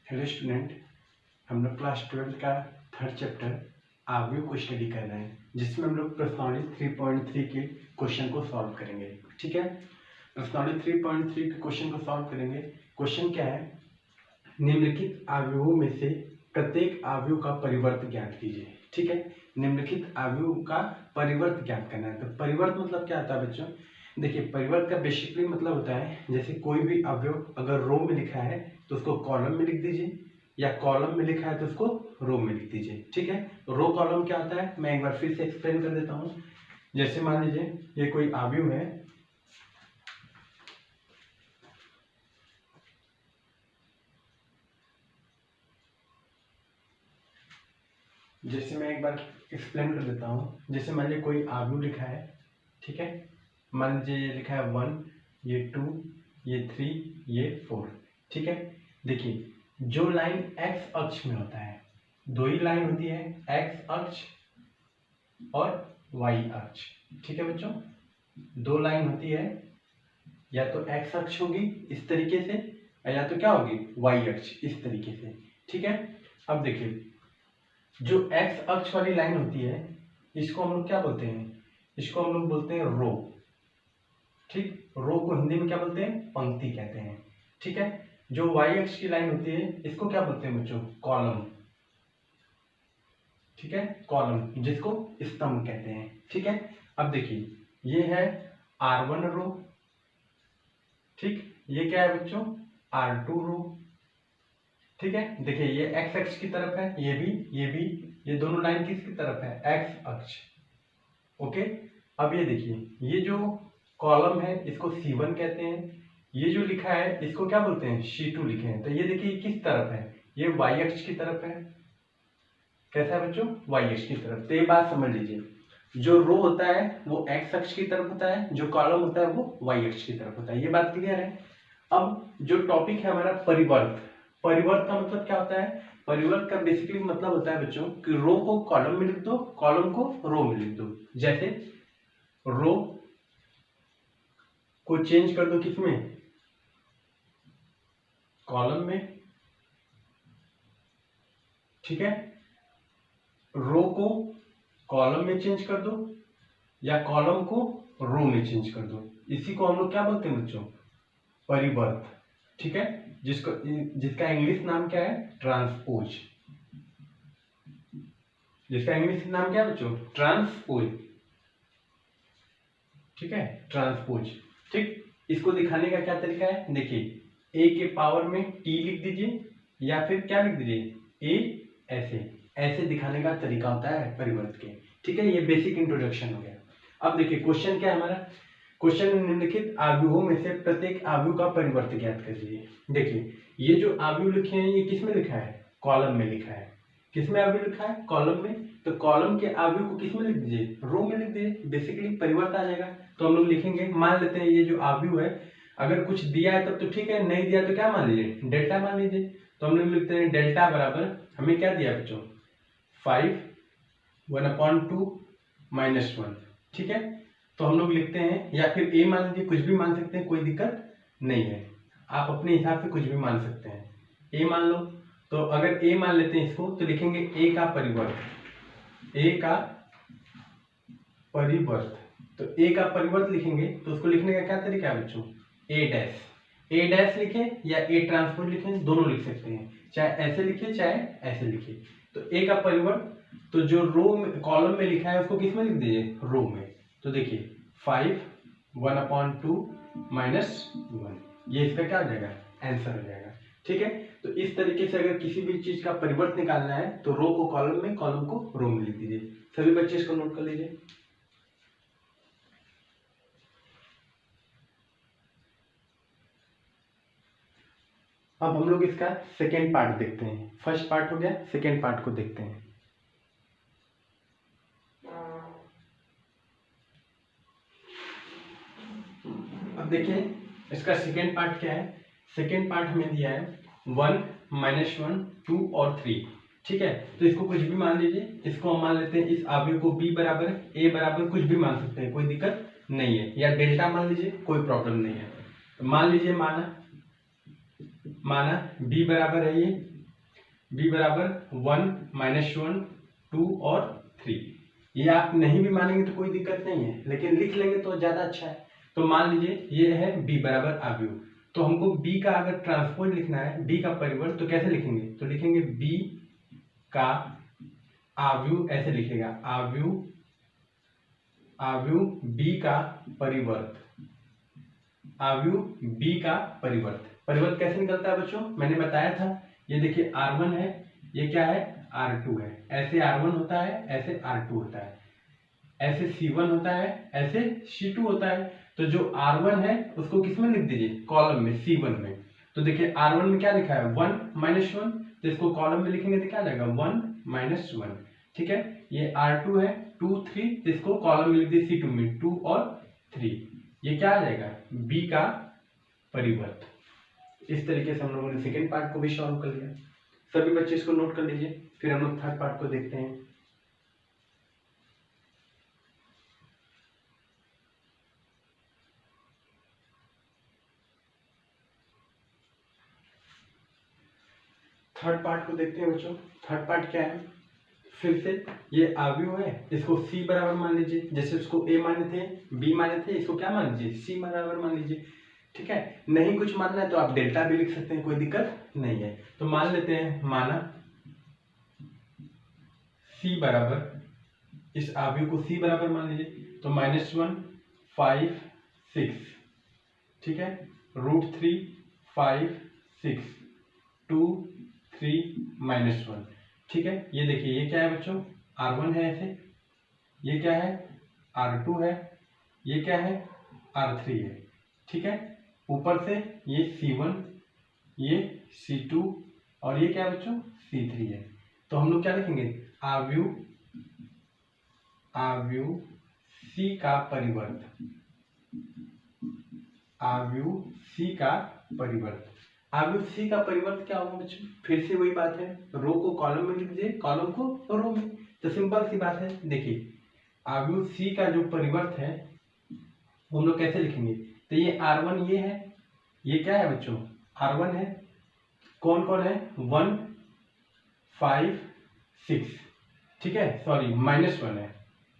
Hello student, हम लोग class 12 का थर्ड चैप्टर आव्यूह को स्टडी कर रहे हैं, जिसमें हम लोग प्रश्नावली 3.3 के क्वेश्चन को सॉल्व करेंगे। ठीक है, प्रश्नावली 3.3 के क्वेश्चन को सॉल्व करेंगे। क्वेश्चन क्या है? निम्नलिखित आव्यूहों में से प्रत्येक आव्यूह का परिवर्त ज्ञात कीजिए। ठीक है, निम्नलिखित आव्यूह का परिवर्त ज्ञात करना है। तो परिवर्त मतलब क्या होता है बच्चों? देखिए, परिवर्त का बेसिकली मतलब होता है, जैसे कोई भी अवयव अगर रो में लिखा है तो उसको कॉलम में लिख दीजिए, या कॉलम में लिखा है तो उसको रो में लिख दीजिए। ठीक है, रो कॉलम क्या होता है मैं एक बार फिर से एक्सप्लेन कर देता हूँ। जैसे मान लीजिए ये कोई अवयव है, जैसे मैं एक बार एक्सप्लेन कर देता हूँ। जैसे मान लीजिए कोई अवयव लिखा है, ठीक है, मान लीजिए ये लिखा है 1, ये 2, ये 3, ये 4। ठीक है, देखिए जो लाइन एक्स अक्ष में होता है, दो ही लाइन होती है, एक्स अक्ष और वाई अक्ष। ठीक है बच्चों, दो लाइन होती है, या तो एक्स अक्ष होगी इस तरीके से, या तो क्या होगी वाई अक्ष इस तरीके से। ठीक है, अब देखिए जो एक्स अक्ष वाली लाइन होती है इसको हम लोग क्या बोलते हैं? इसको हम लोग बोलते हैं रो। ठीक, रो को हिंदी में क्या बोलते हैं? पंक्ति कहते हैं। ठीक है, जो वाई अक्ष की लाइन होती है इसको क्या बोलते हैं बच्चों? कॉलम। ठीक है, कॉलम जिसको स्तंभ कहते हैं। ठीक है, अब देखिए ये है R1 रो। ठीक, ये क्या है बच्चों? R2 रो। ठीक है, देखिए ये एक्स अक्ष की तरफ है, ये दोनों लाइन किसकी तरफ है? एक्स अक्ष। ओके, अब ये देखिए ये जो कॉलम है इसको C1 कहते हैं, ये जो लिखा है इसको क्या बोलते हैं? C2 लिखे हैं। तो ये देखिए किस तरफ है? ये वाई अक्ष की तरफ है। कैसा है बच्चों? वाई अक्ष की तरफ। तो ये बात समझ लीजिए, जो रो होता है वो एक्स अक्ष की तरफ होता है, जो कॉलम होता है वो वाई अक्ष की तरफ होता है। ये बात क्लियर है? अब जो टॉपिक है हमारा परिवर्त। परिवर्त का मतलब क्या होता है? परिवर्त का बेसिकली मतलब होता है बच्चों कि रो को कॉलम में लिख दो, कॉलम को रो में लिख दो। जैसे रो को चेंज कर दो किसमें? कॉलम में। ठीक है, रो को कॉलम में चेंज कर दो, या कॉलम को रो में चेंज कर दो। इसी को हम लोग क्या बोलते हैं बच्चों? परिवर्त। ठीक है, जिसका इंग्लिश नाम क्या है? ट्रांसपोज। जिसका इंग्लिश नाम क्या है बच्चों? ट्रांसपोज। ठीक है, ट्रांसपोज। ठीक, इसको दिखाने का क्या तरीका है? देखिए a के पावर में t लिख दीजिए, या फिर क्या लिख दीजिए? a ऐसे दिखाने का तरीका होता है परिवर्त के। ठीक है, ये बेसिक इंट्रोडक्शन हो गया। अब देखिए क्वेश्चन क्या है हमारा? क्वेश्चन निम्नलिखित आव्यूहों में से प्रत्येक आव्यूह का परिवर्त ज्ञात कीजिए। देखिए ये जो आव्यूह लिखे हैं ये किस में लिखा है? कॉलम में लिखा है। किस में आव्यूह लिखा है? कॉलम में। तो कॉलम के आव्यूह को किस में लिख दीजिए? रो में लिख दीजिए। बेसिकली परिवर्त आ जाएगा। तो हम लोग लिखेंगे, मान लेते हैं ये जो आव्यूह है अगर कुछ दिया है तब तो ठीक है, नहीं दिया तो क्या मान लीजिए? डेल्टा मान लीजिए। तो हम लोग लिखते हैं डेल्टा बराबर, हमें क्या दिया बच्चों? 5 1/2 -1। ठीक है, तो हम लोग लिखते हैं, या फिर a मान लीजिए, कुछ भी मान सकते हैं, कोई दिक्कत नहीं है। आप अपने हिसाब से कुछ भी मान सकते हैं। a मान लो, तो अगर a मान लेते हैं इसको तो लिखेंगे a का परिवर्त। a का परिवर्त, तो a का परिवर्त लिखेंगे तो उसको लिखने का क्या तरीका है बच्चों? a डैश लिखें या a ट्रांसपोज लिखें, दोनों लिख सकते हैं, चाहे ऐसे लिखे चाहे ऐसे लिखे। तो a का परिवर्त, तो जो रो में कॉलम में लिखा है उसको किस में लिख दीजिए? रो में। तो देखिए 5 1/2 -1, ये इसका क्या हो जाएगा? आंसर हो जाएगा। ठीक है, तो इस तरीके से अगर किसी भी चीज का परिवर्त निकालना है तो रो को कॉलम में, कॉलम को रो में लिख दीजिए। सभी बच्चे इसको नोट कर लीजिए। अब हम लोग इसका सेकेंड पार्ट देखते हैं। फर्स्ट पार्ट हो गया, सेकेंड पार्ट को देखते हैं। अब देखिए इसका सेकेंड पार्ट क्या है? सेकेंड पार्ट हमें दिया है 1 -1 2 और 3। ठीक है, तो इसको कुछ भी मान लीजिए। इसको हम मान लेते हैं, इस आव्यूह को b बराबर a बराबर कुछ भी मान सकते हैं, कोई दिक्कत नहीं है, या डेल्टा मान लीजिए, कोई प्रॉब्लम नहीं है। तो मान लीजिए माना b बराबर है ये b बराबर 1 -1 2 और 3। ये आप नहीं भी मानेंगे तो कोई दिक्कत नहीं है, लेकिन लिख लेंगे तो ज़्यादा अच्छा है। तो मान लीजिए ये है b बराबर आव्यूह, तो हमको b का अगर ट्रांसपोज लिखना है, b का परिवर्त, तो कैसे लिखेंगे? तो लिखेंगे b का आव्यूह, ऐसे लिखेगा आव्यूह b का परिवर्त, आव्यूह b का परिवर्त। परिवर्त कैसे निकलता है बच्चों? मैंने बताया था, ये देखिए r1 है, ये क्या है? r2 है। ऐसे r1 होता है, ऐसे r2 होता है, ऐसे c1 होता है, ऐसे c2 होता है। तो जो r1 है उसको किस में लिख दीजिए? कॉलम में, c1 में। तो देखिए r1 में क्या लिखा है? 1 -1, तो इसको कॉलम में लिखेंगे तो क्या आ जाएगा? 1 -1। ठीक है, ये r2 है 2 3, तो इसको कॉलम में लिख दिए c2 में 2 और 3। ये क्या आ जाएगा? b का परिवर्त। इस तरीके से हम लोगों ने सेकेंड पार्ट को भी सॉल्व कर लिया। सभी बच्चे इसको नोट कर लीजिए, फिर हम लोग थर्ड पार्ट को देखते हैं। थर्ड पार्ट को देखते हैं बच्चों। थर्ड पार्ट क्या है? फिर से ये आव्यूह है, इसको c बराबर मान लीजिए, जैसे उसको a माने थे, b माने थे, इसको क्या मान लीजिए? c बराबर मान लीजिए। ठीक है, नहीं कुछ मानना है तो आप डेल्टा भी लिख सकते हैं, कोई दिक्कत नहीं है। तो मान लेते हैं, माना c बराबर, इस आव्यूह को c बराबर मान लीजिए, तो -1 5 6, ठीक है, √3 5 6 2 3 -1। ठीक है, ये देखिए ये क्या है बच्चों? r1 है ऐसे, ये क्या है? r2 है, ये क्या है? r3 है। ठीक है, ऊपर से ये c1, ये c2 और ये क्या है बच्चों? c3 है। तो हम लोग क्या लिखेंगे? आव्यूह c का परिवर्त, आव्यूह c का परिवर्त। आव्यूह c का परिवर्त क्या होगा बच्चों? फिर से वही बात है, रो को कॉलम में लिख दीजिए, कॉलम को रो में। तो सिंपल सी बात है, देखिए आव्यूह c का जो परिवर्त है हम लोग कैसे लिखेंगे? तो ये r1 ये है, ये क्या है बच्चों? r1 है, कौन कौन है? 1 5 6, ठीक है, सॉरी -1 है,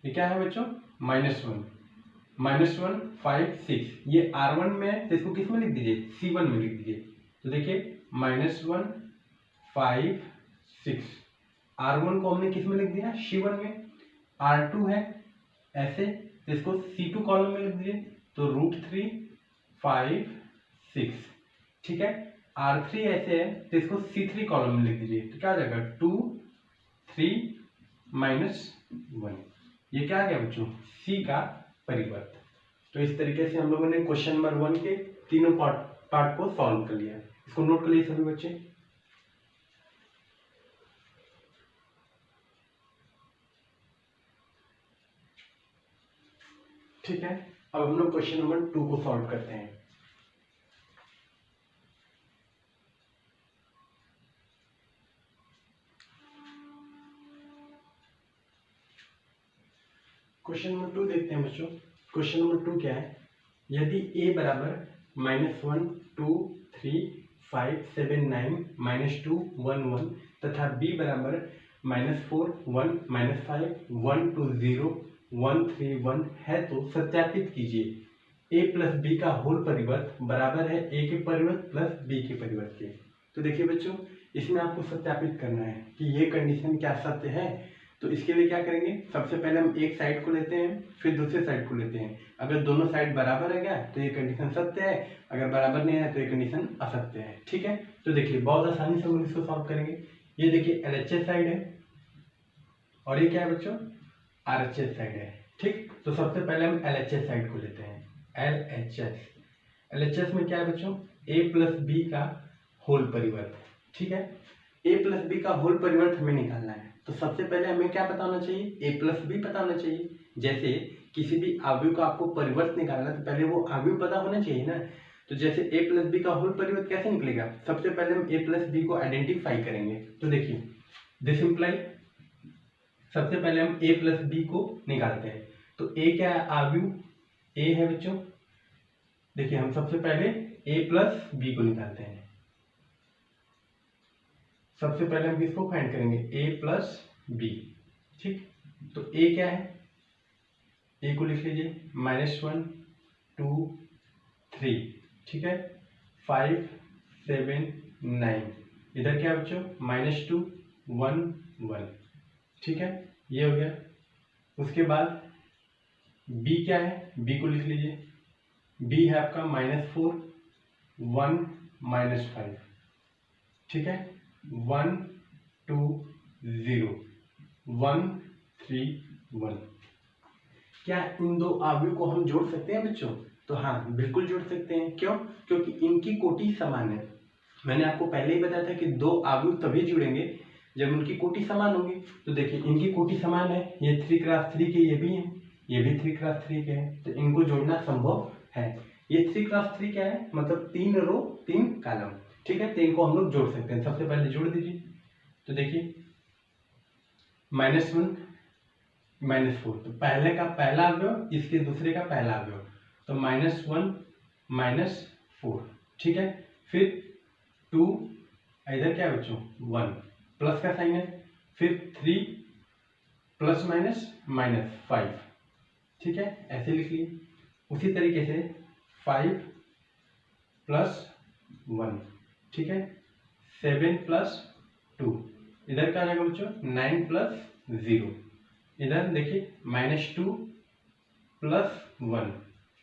ये क्या है बच्चों? -1 5 6। ये r1 में है तो इसको किस में लिख दीजिए? c1 में लिख दीजिए। तो देखिए -1 5 6, r1 को हमने किस में लिख दिया? c1 में। r2 है ऐसे, तो इसको c2 कॉलम में लिख दीजिए, तो √3 5 6। ठीक है, r3 ऐसे है तो इसको c3 कॉलम में लिख दीजिए, तो क्या आ जाएगा? 2 3 -1। ये क्या आ गया बच्चों? c का परिवर्त। तो इस तरीके से हम लोगों ने क्वेश्चन नंबर 1 के तीनों पार्ट को सॉल्व कर लिया। इसको नोट कर लीजिए सभी बच्चे। ठीक है, अब हम लोग क्वेश्चन नंबर 2 को सॉल्व करते हैं। क्वेश्चन नंबर 2 देखते हैं बच्चों। क्वेश्चन नंबर 2 क्या है? यदि a बराबर -1 2 3 5 7 9 -2 1 1 तथा b बराबर -4 1 -5 1 2 0 1 3 1 है तो सत्यापित कीजिए a प्लस b का होल परिवर्त बराबर है a के परिवर्त प्लस b के परिवर्त के। तो देखिए बच्चों, इसमें आपको सत्यापित करना है कि ये कंडीशन क्या सत्य है। तो इसके लिए क्या करेंगे? सबसे पहले हम एक साइड को लेते हैं, फिर दूसरे साइड को लेते हैं। अगर दोनों साइड बराबर है क्या तो ये कंडीशन सत्य है, अगर बराबर नहीं है तो ये कंडीशन असत्य है। ठीक है, तो देखिए बहुत आसानी से हम इसको सॉल्व करेंगे। ये देखिए LHS साइड है और ये क्या है बच्चों? RHS साइड है। ठीक, तो सबसे पहले हम LHS साइड को लेते हैं। LHS में क्या है बच्चों? a प्लस बी का होल परिवर्त। ठीक है, a प्लस बी का होल परिवर्त हमें निकालना है। तो सबसे पहले हमें क्या पता होना चाहिए? a प्लस बी पता होना चाहिए। जैसे किसी भी आव्यूह का आपको परिवर्त निकालना है तो पहले वो आव्यूह पता होना चाहिए ना। तो जैसे a प्लस बी का होल परिवर्त कैसे निकलेगा? सबसे पहले हम a प्लस बी को आइडेंटिफाई करेंगे। तो देखिए दिस इम्प्लाई, सबसे पहले हम a प्लस बी को निकालते हैं। तो a क्या है? आव्यूह a है बच्चों। देखिए हम सबसे पहले a प्लस बी को निकालते हैं। सबसे पहले हम किसको फाइंड करेंगे, ए प्लस बी। ठीक, तो ए क्या है, ए को लिख लीजिए -1 2 3, ठीक है, 5 7 9, इधर क्या है बच्चों -2 1 1, ठीक है, ये हो गया। उसके बाद b क्या है, b को लिख लीजिए, b है आपका -4 1 -5, ठीक है, 1 2 0 1 3 1। क्या इन दो अवयव को हम जोड़ सकते हैं बच्चों, तो हाँ बिल्कुल जोड़ सकते हैं। क्यों, क्योंकि इनकी कोटि समान है। मैंने आपको पहले ही बताया था कि दो अवयव तभी जुड़ेंगे जब उनकी कोटि समान होगी। तो देखिए इनकी कोटि समान है, ये 3 क्रॉस 3 के ये भी हैं, ये भी 3 क्रॉस 3 के हैं, तो इनको जोड़ना संभव है। ये 3 क्रॉस 3 क्या है, मतलब 3 रो 3 कॉलम, ठीक है, तो इनको हम लोग जोड़ सकते हैं। सबसे पहले जोड़ दीजिए, तो देखिए -1 -4, तो पहले का पहला अवयव इसके दूसरे का पहला अवयव, तो -1 -4, ठीक है। फिर 2, इधर क्या है बच्चों 1, प्लस का साइन है, फिर 3 प्लस -5, ठीक है, ऐसे लिख लिए। उसी तरीके से 5 + 1, ठीक है, 7 + 2, इधर क्या आ जाएगा बच्चों 9 + 0, इधर देखिए -2 + 1,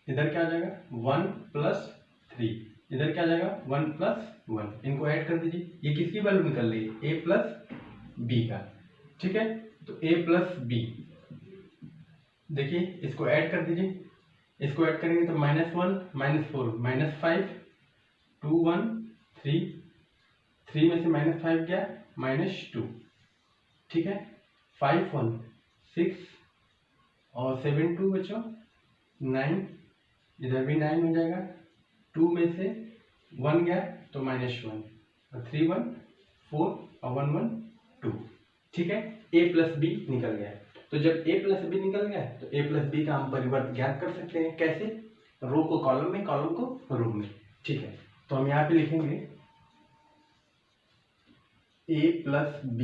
इधर क्या आ जाएगा 1 + 3, इधर क्या आ जाएगा 1 + 1, इनको ऐड कर दीजिए। ये किसकी वैल्यू निकल रही है, a + b का, ठीक है, तो a + b, देखिए इसको ऐड कर दीजिए। इसको ऐड करेंगे तो -1 -4 -5 2 1 3, 3 में से -5 गया -2, ठीक है, 5 1 6 और 7 2 बच्चों 9, इधर भी 9 हो जाएगा, 2 में से 1 गया तो -1 और 3 1 4 और 1 1 2, ठीक है, a + b निकल गया। तो जब a + b निकल गया तो a + b का हम परिवर्त ज्ञात कर सकते हैं। कैसे, रो को कॉलम में, कॉलम को रो में, ठीक है। तो हम यहाँ पे लिखेंगे a + b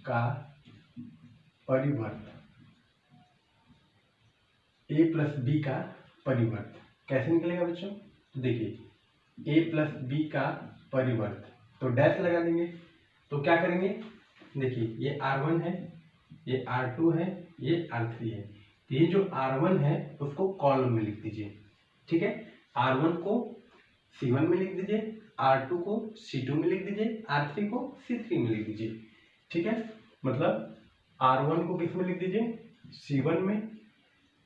का परिवर्त, a + b का परिवर्त कैसे निकलेगा बच्चों, तो देखिए a + b का परिवर्त, तो डैश लगा देंगे। तो क्या करेंगे, देखिए ये R1 है, ये R2 है, ये R3 है, तो ये जो R1 है उसको कॉलम में लिख दीजिए, ठीक है, R1 को C1 में लिख दीजिए, R2 को C2 में लिख दीजिए, R3 को C3 में लिख दीजिए, ठीक है, मतलब R1 को किस में लिख दीजिए C1 में,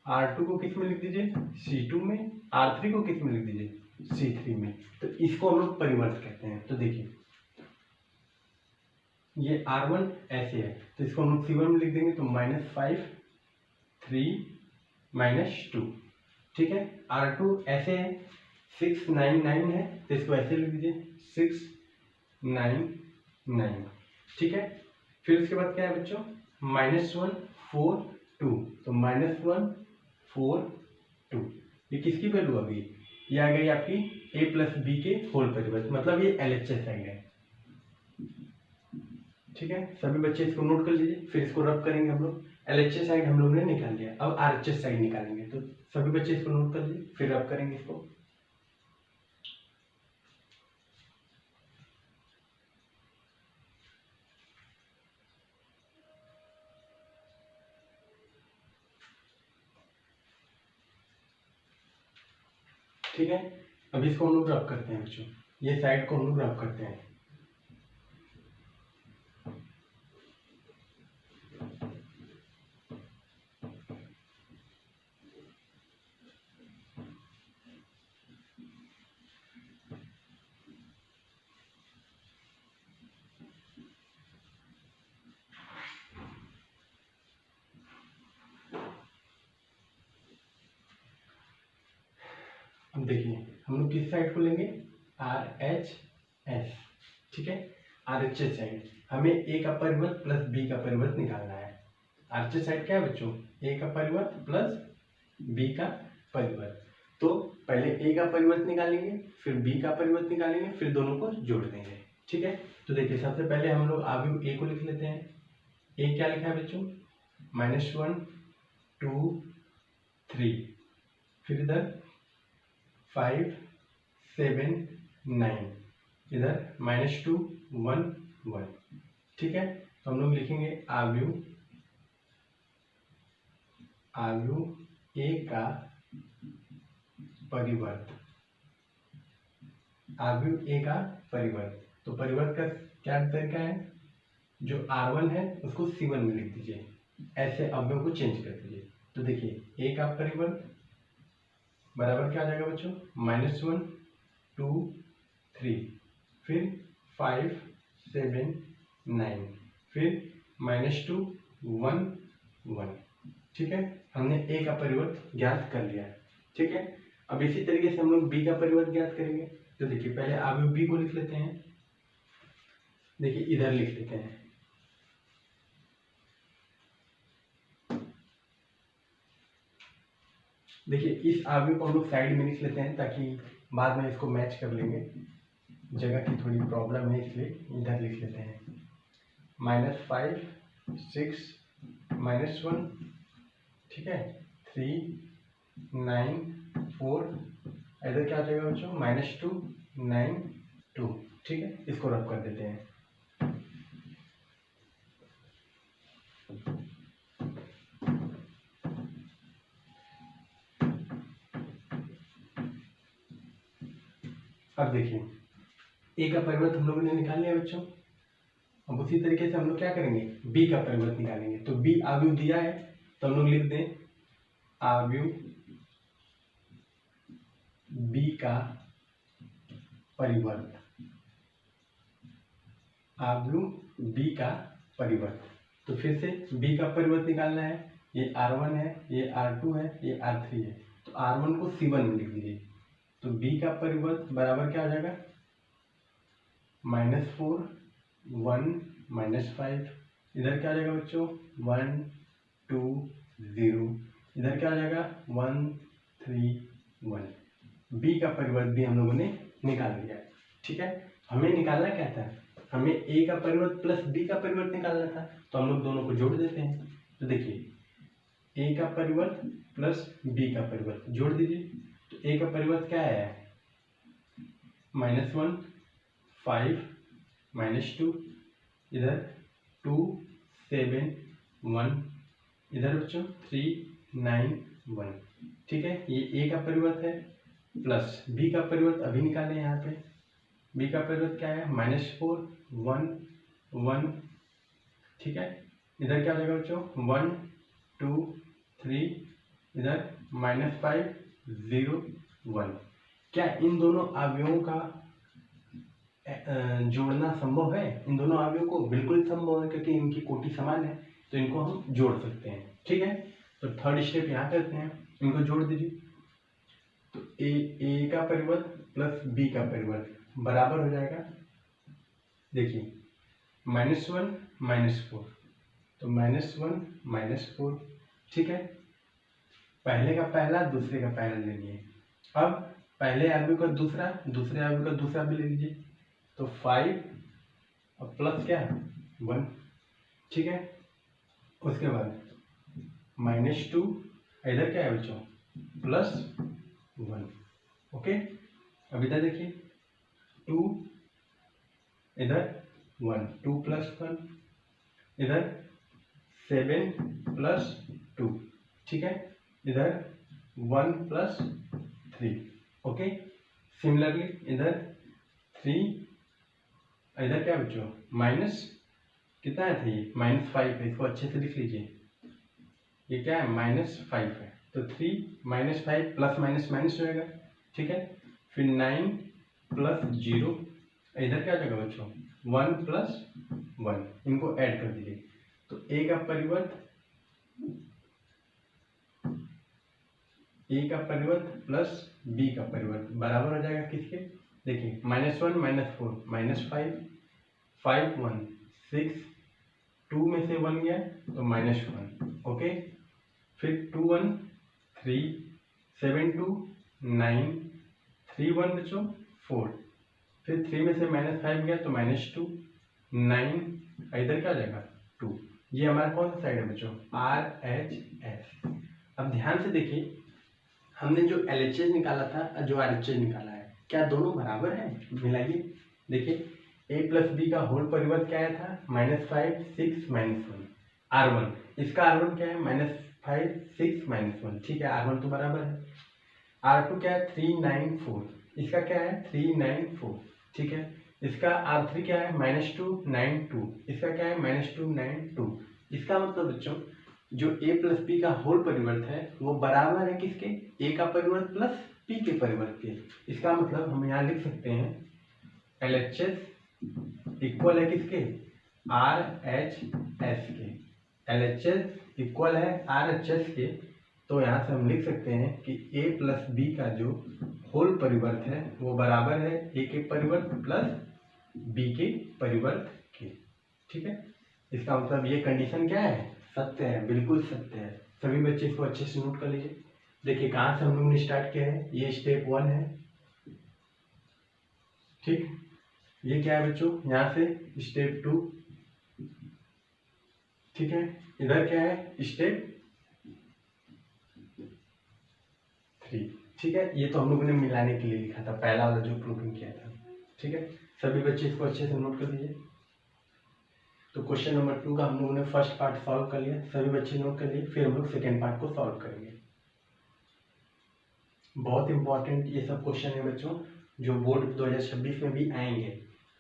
R2 को किस में लिख दीजिए C2 में, R3 को किस में लिख दीजिए C3 में। तो इसको हम लोग परिवर्त कहते हैं। तो देखिए ये R1 ऐसे है, तो इसको हम लोग C1 में लिख देंगे, तो -5 3 -2, ठीक है, R2 ऐसे है 6 9 9 है, तो इसको ऐसे लिख दीजिए 6 9 9, ठीक है। फिर उसके बाद क्या है बच्चों -1 4 2, तो -1 4 2, ये किसकी वैल्यू आ गई, ये आ गई आपकी a + b के होल परिवर्त, मतलब ये LHS साइड है, ठीक है। सभी बच्चे इसको नोट कर लीजिए, फिर इसको रब करेंगे हम लोग। LHS साइड हम लोग ने निकाल लिया, अब RHS साइड निकालेंगे, तो सभी बच्चे इसको नोट कर लीजिए, फिर रब करेंगे इसको। ठीक है, अब इसको हम लोग रब करते हैं बच्चों, ये साइड को हम लोग रब करते हैं। अब देखिए हम लोग किस साइड को लेंगे RHS, ठीक है, RHS साइड हमें a का परिवर्त प्लस b का परिवर्त निकालना है। RHS साइड क्या है बच्चों, a का परिवर्त प्लस b का परिवर्त, तो पहले a का परिवर्त निकालेंगे, फिर b का परिवर्त निकालेंगे, फिर दोनों को जोड़ देंगे, ठीक है, तो देखिए सबसे पहले हम लोग अवयव ए को लिख लेते हैं। ए क्या लिखा है बच्चों, -1 2 3, फिर इधर 5 7 9, इधर -2 1 1। ठीक है, तो हम लोग लिखेंगे अवयव ए का परिवर्त, अवयव ए का परिवर्त। तो परिवर्त का क्या तरीका है, जो R1 है उसको C1 में लिख दीजिए, ऐसे अवयव को चेंज कर दीजिए। तो देखिए ए का परिवर्त बराबर क्या आ जाएगा बच्चों, -1 2 3, फिर 5 7 9, फिर -2 1 1। ठीक है, हमने ए का परिवर्त ज्ञात कर लिया है। ठीक है, अब इसी तरीके से हम लोग बी का परिवर्त ज्ञात करेंगे। तो देखिए पहले अवयव बी को लिख लेते हैं। देखिए इधर लिख लेते हैं, देखिए इस अवयव को हम लोग साइड में लिख लेते हैं ताकि बाद में इसको मैच कर लेंगे। जगह की थोड़ी प्रॉब्लम है इसलिए इधर लिख लेते हैं। -5 6 -1, ठीक है, 3 9 4, इधर क्या आ जाएगा बच्चों, -2 9 2। ठीक है, इसको रब कर देते हैं। अब देखिए ए का परिवर्त हम लोगों ने निकाल लिया बच्चों। अब उसी तरीके से हम लोग क्या करेंगे, बी का परिवर्त निकालेंगे। तो बी अवयव दिया है तो हम लोग लिख दें अवयव बी का परिवर्त, अवयव बी का परिवर्त। तो फिर से बी का परिवर्त निकालना है, ये R1 है, ये R2 है, ये R3 है। तो R1 को C1 में लिख दीजिए। तो बी का परिवर्त बराबर क्या आ जाएगा, -4 1 -5, इधर क्या आ जाएगा बच्चों 1 2 0, इधर क्या आ जाएगा 1 3 1। बी का परिवर्त भी हम लोगों ने निकाल लिया। ठीक है, हमें निकालना क्या था, हमें ए का परिवर्त प्लस बी का परिवर्त निकालना था। तो हम लोग दोनों को जोड़ देते हैं। तो देखिए ए का परिवर्त प्लस बी का परिवर्त जोड़ दीजिए। तो ए का परिवर्त क्या है, -1 5 -2, इधर 2 7 1, इधर बच्चों 3 9 1। ठीक है, ये ए का परिवर्त है प्लस बी का परिवर्त अभी निकालें। यहाँ पे बी का परिवर्त क्या है, -4 1 1। ठीक है, इधर क्या हो जाएगा बच्चों 1 2 3, इधर -5 0 1। क्या इन दोनों अवयवों का जोड़ना संभव है, इन दोनों अवयवों को बिल्कुल संभव है क्योंकि इनकी कोटि समान है, तो इनको हम जोड़ सकते हैं। ठीक है, तो थर्ड स्टेप यहाँ करते हैं, इनको जोड़ दीजिए। तो ए का परिवर्त प्लस बी का परिवर्त बराबर हो जाएगा, देखिए -1 -4, तो -1 -4। ठीक है, पहले का पहला दूसरे का पहला ले लिए। अब पहले अवयव का दूसरा, दूसरे अवयव का दूसरा भी ले लीजिए। तो 5 और प्लस क्या 1। ठीक है, उसके बाद -2, इधर क्या है बच्चों +1। ओके, अब इधर देखिए 2, इधर 1 2 + 1, इधर 7 + 2। ठीक है, इधर 1 + 3। ओके, सिमिलरली इधर 3, इधर क्या बच्चों माइनस कितना है, ये -5 है, इसको अच्छे से लिख लीजिए। ये क्या है -5 है, तो 3 -5 प्लस माइनस माइनस हो जाएगा। ठीक है, फिर 9 + 0, इधर क्या जाएगा बच्चों 1 + 1, इनको ऐड कर दीजिए। तो ए का परिवर्त प्लस बी का परिवर्त बराबर हो जाएगा किसके, देखिए -1 -4 -5 5 1 6, 2 में से 1 गया तो -1। ओके, फिर 2 1 3 7 2 9 3 1 बच्चों 4, फिर 3 में से -5 गया तो -2, 9, इधर क्या आ जाएगा 2। ये हमारा कौन सा साइड है बच्चों, RHS। अब ध्यान से देखिए, हमने जो LHS निकाला था और जो RHS निकाला है, क्या दोनों बराबर है? मिलाइए, देखिए a प्लस बी का होल परिवर्त क्या आया था, -5, 6, -1। R1, इसका R1 क्या है, -5, 6, -1। ठीक है, R1 तो बराबर है। R2 क्या है, 3, 9, 4। इसका क्या है, 3, 9, 4। ठीक है, इसका R3 क्या है, -2, 9, 2। इसका क्या है, -2, 9, 2। इसका मतलब बच्चों जो a प्लस बी का होल परिवर्त है वो बराबर है किसके, a का परिवर्त प्लस p के परिवर्त के। इसका मतलब हम यहाँ लिख सकते हैं LHS इक्वल है किसके, RHS के। LHS इक्वल है RHS के, तो यहाँ से हम लिख सकते हैं कि a प्लस बी का जो होल परिवर्त है वो बराबर है a के परिवर्त प्लस b के परिवर्त के। ठीक है, इसका मतलब ये कंडीशन क्या है, सत्य है, बिल्कुल सत्य है। सभी बच्चे इसको अच्छे से नोट कर लीजिए। देखिए कहाँ से हम लोगों ने स्टार्ट किया है, ये स्टेप 1 है। ठीक, ये क्या है बच्चों, यहाँ से स्टेप 2। ठीक है, इधर क्या है, स्टेप 3। ठीक है, ये तो हम लोगों ने मिलाने के लिए लिखा था, पहला वाला जो प्रूविंग किया था। ठीक है, सभी बच्चे इसको अच्छे से नोट कर लीजिए। तो क्वेश्चन नंबर 2 का हम लोगों ने फर्स्ट पार्ट सॉल्व कर लिया, सभी बच्चे नोट कर लिए। फिर हम लोग सेकेंड पार्ट को सॉल्व करेंगे। बहुत इंपॉर्टेंट ये सब क्वेश्चन है बच्चों, जो बोर्ड 2026 में भी आएंगे।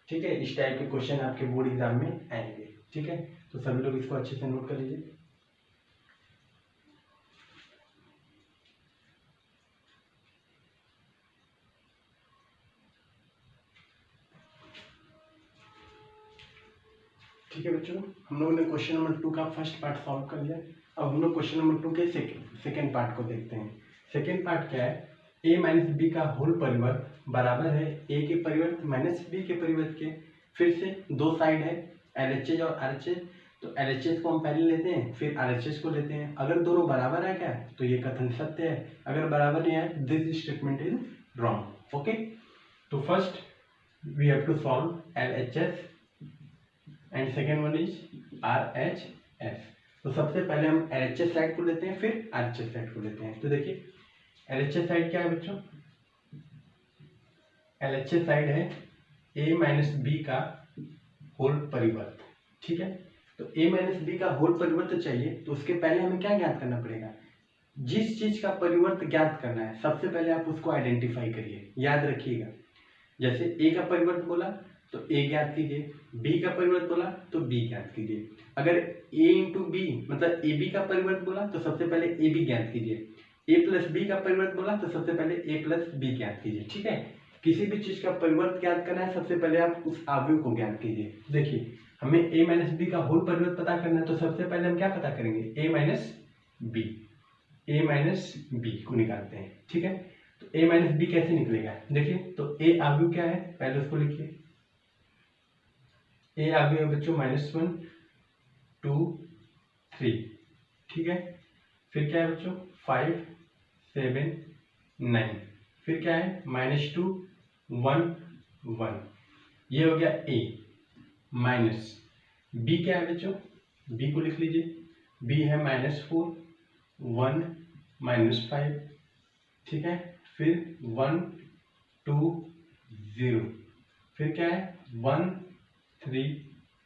ठीक है, इस टाइप के क्वेश्चन आपके बोर्ड एग्जाम में आएंगे। ठीक है, तो सभी लोग इसको अच्छे से नोट कर लीजिए। ठीक है बच्चों, हम लोगों ने क्वेश्चन नंबर 2 का फर्स्ट पार्ट सॉल्व कर लिया। अब हम लोग क्वेश्चन नंबर 2 के सेकेंड पार्ट को देखते हैं। सेकेंड पार्ट क्या है, a माइनस बी का होल परिवर्त बराबर है a के परिवर्त माइनस b के परिवर्त के। फिर से दो साइड है LHS और RHS, तो LHS को हम पहले लेते हैं, फिर RHS को लेते हैं। अगर दोनों बराबर है क्या, तो ये कथन सत्य है। अगर बराबर नहीं है, this statement is wrong. Okay, तो first we have to solve LHS and second one is RHS। तो सबसे पहले हम LHS साइड को लेते हैं, फिर RHS साइड को लेते हैं। तो देखिए LHS साइड क्या है बच्चों, LHS साइड है a माइनस बी का होल परिवर्त। ठीक है, तो a माइनस बी का होल परिवर्त चाहिए, तो उसके पहले हमें क्या ज्ञात करना पड़ेगा, जिस चीज का परिवर्त ज्ञात करना है सबसे पहले आप उसको आइडेंटिफाई करिए। याद रखिएगा, जैसे a का परिवर्त बोला तो a ज्ञात कीजिए, b का परिवर्त बोला तो b ज्ञात कीजिए। अगर a इंटू बी मतलब ab का परिवर्त बोला तो सबसे पहले ab ज्ञात कीजिए, a प्लस बी का परिवर्त बोला तो सबसे पहले a प्लस बी ज्ञात कीजिए। ठीक है, किसी भी चीज का परिवर्त ज्ञात करना है सबसे पहले आप उस अवयव को ज्ञात कीजिए। देखिए हमें a माइनस बी का होल परिवर्त पता करना है, तो सबसे पहले हम क्या पता करेंगे, a माइनस बी को निकालते हैं। ठीक है, तो a माइनस बी कैसे निकलेगा, देखिए तो a अवयव क्या है, पहले उसको लिखिए। a अवयव है बच्चों -1, 2, 3। ठीक है, फिर क्या है बच्चों 5, 7, 9। फिर क्या है -2, 1, 1। ये हो गया a। माइनस b क्या है बच्चों, b को लिख लीजिए, b है -4, 1, -5। ठीक है, फिर 1, 2, 0। फिर क्या है 1, 3,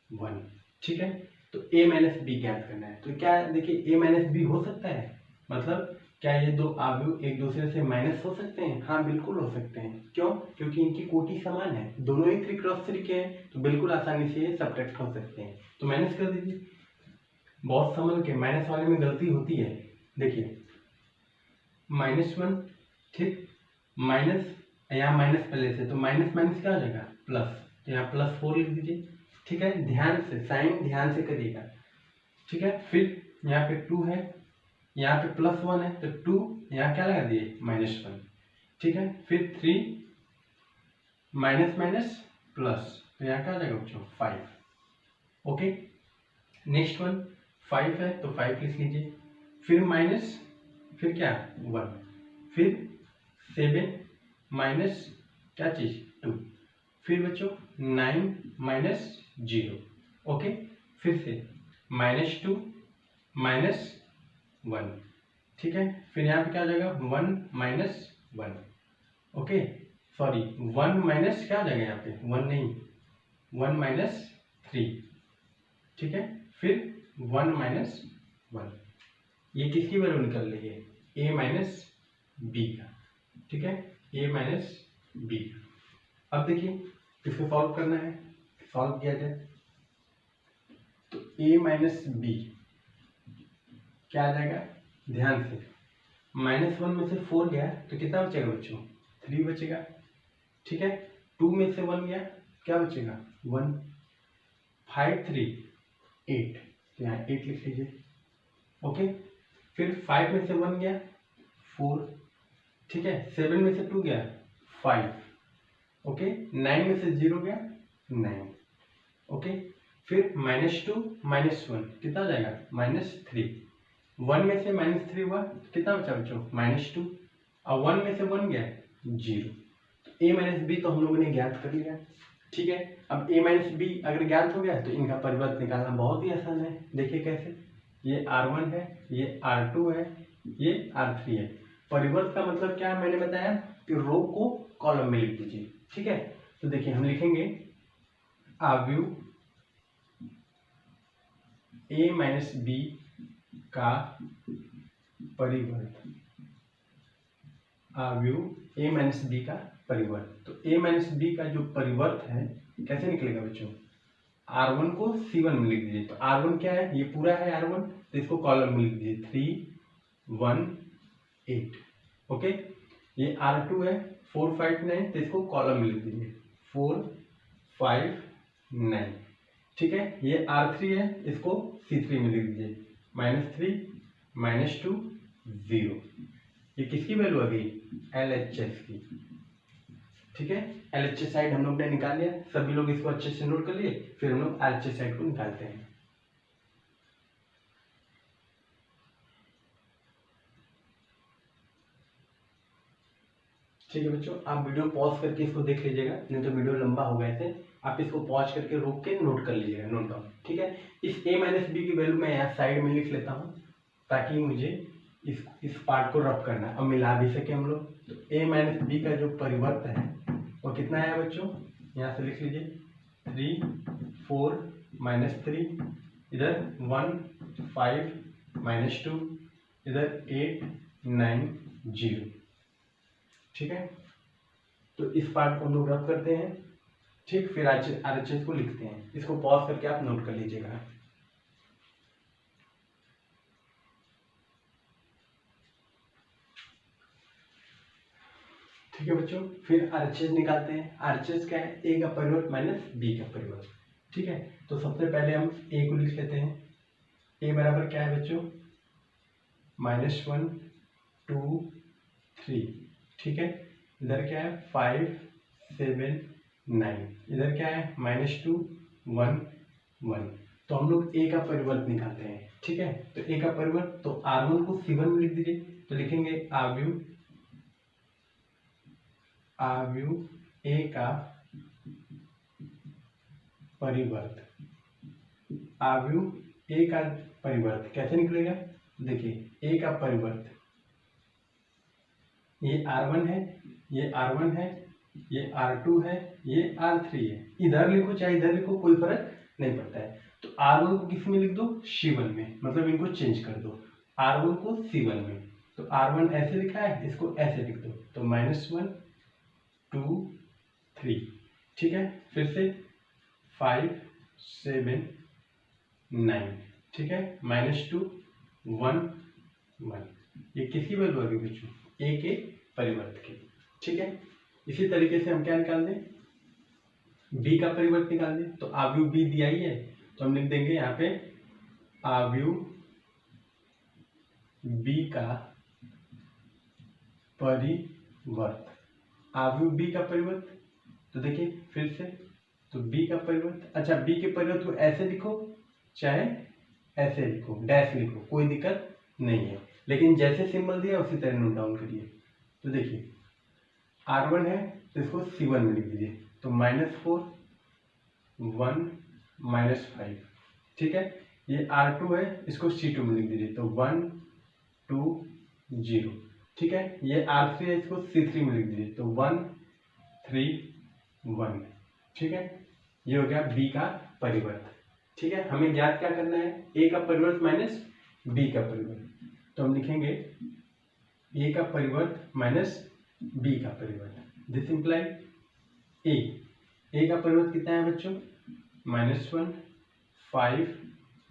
1। ठीक है, तो a माइनस बी ज्ञात करना है। तो क्या देखिए a माइनस बी हो सकता है, मतलब क्या ये दो अवयव एक दूसरे से माइनस हो सकते हैं, हाँ बिल्कुल हो सकते हैं। क्यों, क्योंकि इनकी कोटि समान है, दोनों ही 3 क्रॉस 3 के हैं, तो बिल्कुल आसानी से ये सब्ट्रैक्ट हो सकते हैं। तो माइनस कर दीजिए, बहुत संभल के, माइनस वाले में गलती होती है। देखिए -1, ठीक, माइनस, यहाँ माइनस पहले से, तो माइनस माइनस क्या हो जाएगा प्लस, तो यहाँ +4 लिख दीजिए। ठीक है, ध्यान से साइन ध्यान से करिएगा। ठीक है, फिर यहाँ पे 2 है, यहाँ पे +1 है, तो 2 यहाँ क्या लगा दिए -1। ठीक है, फिर 3 माइनस माइनस प्लस, तो यहाँ क्या आ जाएगा बच्चों 5। ओके, नेक्स्ट वन 5 है तो 5 लिख लीजिए, फिर माइनस, फिर क्या 1, फिर 7 माइनस क्या चीज 2, फिर बच्चों 9 माइनस 0, ओके। फिर से -2 माइनस 1, ठीक है। फिर यहाँ पे क्या हो जाएगा 1 माइनस 1, ओके। सॉरी 1 माइनस क्या हो जाएगा यहाँ पे 1 नहीं, 1 माइनस 3, ठीक है। फिर 1 माइनस 1, ये किसकी वैल्यू निकल रही है, a माइनस बी का, ठीक है, a माइनस बी। अब देखिए इसको सॉल्व करना है, सॉल्व किया जाए तो a माइनस बी क्या आ जाएगा, ध्यान से -1 में से 4 गया तो कितना बचेगा बच्चों, 3 बचेगा, ठीक है। 2 में से 1 गया क्या बचेगा 1, 5 3 8, तो यहाँ 8 लिख लीजिए, ओके। फिर 5 में से 1 गया 4, ठीक है। 7 में से 2 गया 5, ओके। 9 में से 0 गया 9, ओके। फिर -2 -1 कितना हो जाएगा -3, 1 में से -3 हुआ कितना बचा बच्चों -2, और 1 में से 1 गया 0। a माइनस बी तो हम लोगों ने ज्ञात कर लिया, ठीक है। अब a माइनस बी अगर ज्ञात हो गया तो इनका परिवर्त निकालना बहुत ही आसान है। देखिए कैसे, ये R1 है, ये R2 है, ये R3 है। परिवर्त का मतलब क्या है, मैंने बताया कि रो को कॉलम में लिख दीजिए, ठीक है। तो देखिए हम लिखेंगे आव्यूह a माइनस बी का परिवर्त, आव्यूह a माइनस बी का परिवर्त। तो a माइनस बी का जो परिवर्त है कैसे निकलेगा बच्चों, R1 को C1 में लिख दीजिए। तो R1 क्या है, ये पूरा है R1, तो इसको कॉलम में लिख दीजिए 3 1 8, ओके। ये R2 है 4 5 9, तो इसको कॉलम में लिख दीजिए 4 5 9, ठीक है। ये R3 है, इसको C3 में लिख दीजिए -3 -2 0। ये किसकी वैल्यू आ गई, LHS की, ठीक है। LHS साइड हम लोग ने निकाल लिया, सभी लोग इसको अच्छे से नोट कर लिए। फिर हम लोग RHS साइड को निकालते हैं। ठीक है बच्चों, आप वीडियो पॉज करके इसको देख लीजिएगा, नहीं तो वीडियो लंबा हो गया थे। आप इसको पॉज करके रोक के नोट कर लीजिएगा, नोट डाउन, ठीक है। इस a माइनस बी की वैल्यू मैं यहाँ साइड में लिख लेता हूँ ताकि मुझे इस पार्ट को रब करना और मिला भी सके हम लोग। तो a माइनस बी का जो परिवर्त है वो कितना है बच्चों, यहाँ से लिख लीजिए 3 4 -3, इधर 1 5 -2, इधर 8 9 0, ठीक है। तो इस पार्ट को हम लोग रब करते हैं, ठीक। फिर RHS को लिखते हैं, इसको पॉज करके आप नोट कर लीजिएगा। ठीक है बच्चों, फिर RHS निकालते हैं। RHS क्या है, a का परिवर्त माइनस b का परिवर्त, ठीक है। तो सबसे पहले हम a को लिख लेते हैं। a बराबर क्या है बच्चों, -1 2 3, ठीक है। इधर क्या है 5 7 9, इधर क्या है -2 1 1। तो हम लोग a का परिवर्त निकालते हैं, ठीक है। तो a का परिवर्त, तो R1 को C1 में लिख दीजिए। तो लिखेंगे आव्यूह a का परिवर्त, आव्यूह a का परिवर्त कैसे निकलेगा, देखिए a का परिवर्त, ये R1 है, ये R1 है, ये R2 है, ये R3 है। इधर लिखो चाहे इधर लिखो, कोई फर्क नहीं पड़ता है। तो R1 को किस में लिख दो, C1 में, मतलब इनको चेंज कर दो, R1 को C1 में। तो R1 ऐसे लिखा है, इसको ऐसे लिख दो, तो -1 2 3, ठीक है। फिर से 5 7 9, ठीक है, -2 1 1। ये किसकी वैल्यू आ गई बच्चों, a के परिवर्त की, ठीक है। इसी तरीके से हम क्या निकाल दें, b का परिवर्त निकाल दें। तो आव्यूह b दिया ही है, तो हम लिख देंगे यहाँ पे आव्यूह b का परिवर्त, आव्यूह b का परिवर्त। तो देखिए फिर से, तो b का परिवर्त, अच्छा b के परिवर्त को ऐसे लिखो चाहे ऐसे लिखो, डैश लिखो, कोई दिक्कत नहीं है, लेकिन जैसे सिंबल दिया उसी तरह नोट डाउन करिए। तो देखिए R1 है, तो इसको C1 में लिख दीजिए। तो -4 1 -5, ठीक है। ये R2 है, इसको C2 में लिख दीजिए। तो 1 2 0, ठीक है। ये R3 है, इसको C3 में लिख दीजिए। तो 1 3 1, ठीक है। ये हो गया B का परिवर्त, ठीक है। हमें ज्ञात क्या करना है, A का परिवर्त माइनस B का परिवर्त। तो हम लिखेंगे A का परिवर्त माइनस B का परिवर्त। दिस इंप्लाई A का परिवर्त कितना है बच्चों, -1 5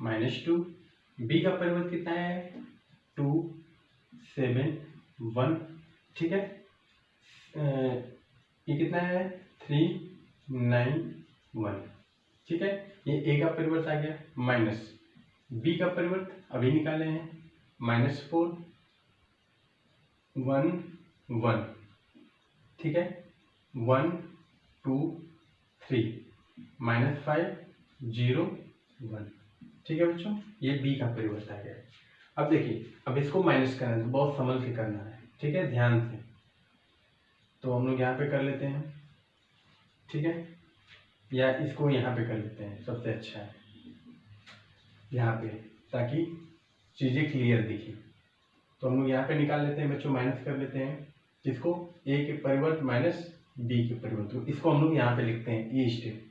-2। B का परिवर्त कितना है, 2 7 1, ठीक है। ये कितना है, 3 9 1, ठीक है। ये A का परिवर्त आ गया। माइनस B का परिवर्त अभी निकाले हैं, -4 1 1, ठीक है। 1 2 3 -5 0 1, ठीक है बच्चों। ये B का परिवर्त आ गया। अब देखिए, अब इसको माइनस करना है तो बहुत संभल के करना है, ठीक है, ध्यान से। तो हम लोग यहाँ पे कर लेते हैं, ठीक है, या इसको यहाँ पे कर लेते हैं, सबसे अच्छा है यहाँ पे, ताकि चीज़ें क्लियर दिखे। तो हम लोग यहाँ पे निकाल लेते हैं बच्चों, माइनस कर लेते हैं जिसको, A के परिवर्त माइनस B के परिवर्त। तो इसको हम लोग यहाँ पे लिखते हैं ये स्टेप।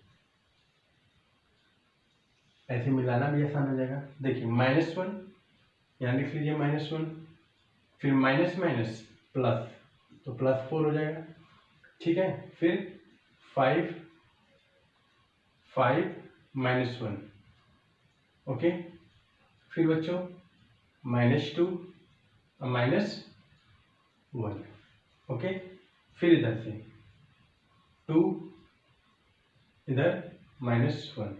ऐसे मिलाना भी आसान हो जाएगा। देखिए -1 यहाँ लिख लीजिए, -1, फिर माइनस माइनस प्लस, तो +4 हो जाएगा, ठीक है। फिर 5 5 -1, ओके। फिर बच्चों -2 -1, ओके। फिर इधर से 2, इधर -1,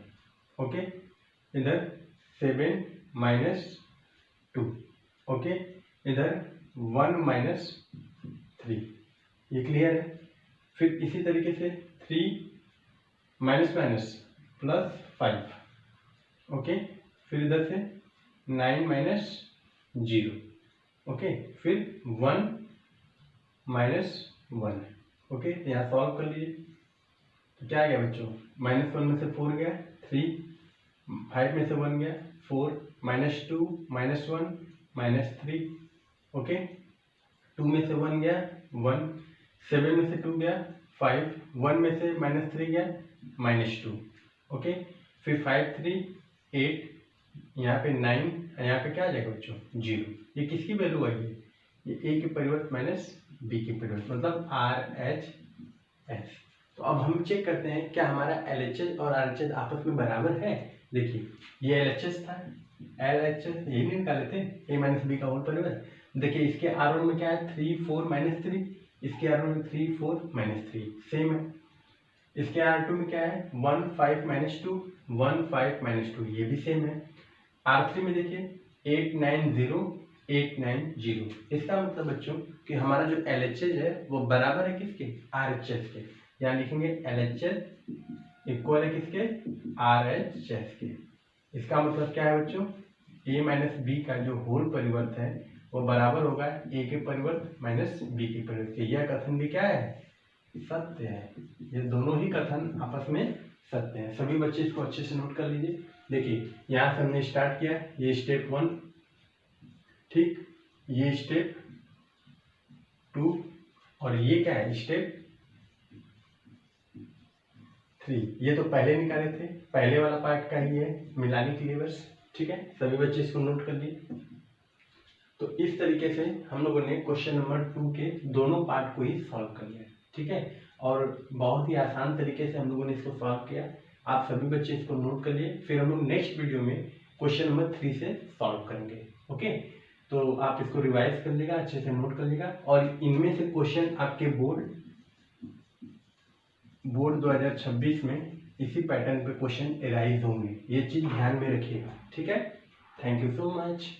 ओके। इधर 7 -2, ओके। इधर 1 -3, ये क्लियर है। फिर इसी तरीके से 3 +5, ओके। फिर इधर से 9 -0, ओके। फिर 1 -1, ओके। यहाँ सॉल्व कर लीजिए। तो क्या आ गया बच्चों, -1 में से 4 गया 3, 5 में से 1 गया 4, -2 -1 -3, ओके। 2 में से 1 गया 1, 7 में से 2 गया 5, 1 में से -3 गया -2, ओके। फिर 5 3 8, यहाँ पे 9, यहाँ पे क्या आ जाएगा बच्चों, 0। ये किसकी वैल्यू आई है, ये A के परिवर्त माइनस B के परिवर्त, मतलब RHS। तो अब हम चेक करते हैं क्या हमारा LHS और RHS आपस में बराबर है। देखिए ये LHS था, LHS यही नहीं निकाले थे, A - B का होल परिवर्त। देखिए इसके R1 में क्या है, 3 4 -3, इसके R1 में 3 4 -3, सेम है। इसके R2 में क्या है, 1 5 -2 1 5 -2, ये भी सेम है। R3 में देखिए 8 9 0 8 9 0। इसका मतलब बच्चों कि हमारा जो LHS है वो बराबर है किसके, RHS के। यहाँ लिखेंगे LHS इक्वल है किसके, RHS के। इसका मतलब क्या है बच्चों, A - B का जो होल परिवर्त है वो बराबर होगा A के परिवर्त माइनस B के परिवर्त के। यह कथन भी क्या है, सत्य है। ये दोनों ही कथन आपस में सत्य है। सभी बच्चे इसको अच्छे से नोट कर लीजिए। देखिए यहाँ से हमने स्टार्ट किया, ये स्टेप 1, ठीक, ये स्टेप 2, और ये क्या है, स्टेप 3। ये तो पहले निकाले थे, पहले वाला पार्ट का ही है, मिलाने के लिए बस, ठीक है। सभी बच्चे इसको नोट कर लिए। तो इस तरीके से हम लोगों ने क्वेश्चन नंबर 2 के दोनों पार्ट को ही सॉल्व कर लिया, ठीक है। और बहुत ही आसान तरीके से हम लोगों ने इसको सॉल्व किया। आप सभी बच्चे इसको नोट कर लिए। फिर हम लोग नेक्स्ट वीडियो में क्वेश्चन नंबर 3 से सॉल्व करेंगे, ओके। तो आप इसको रिवाइज कर लीजिएगा, अच्छे से नोट कर लीजिएगा। और इनमें से क्वेश्चन आपके बोर्ड 2026 में इसी पैटर्न पे क्वेश्चन एराइज होंगे, ये चीज ध्यान में रखिएगा, ठीक है। Thank you so much.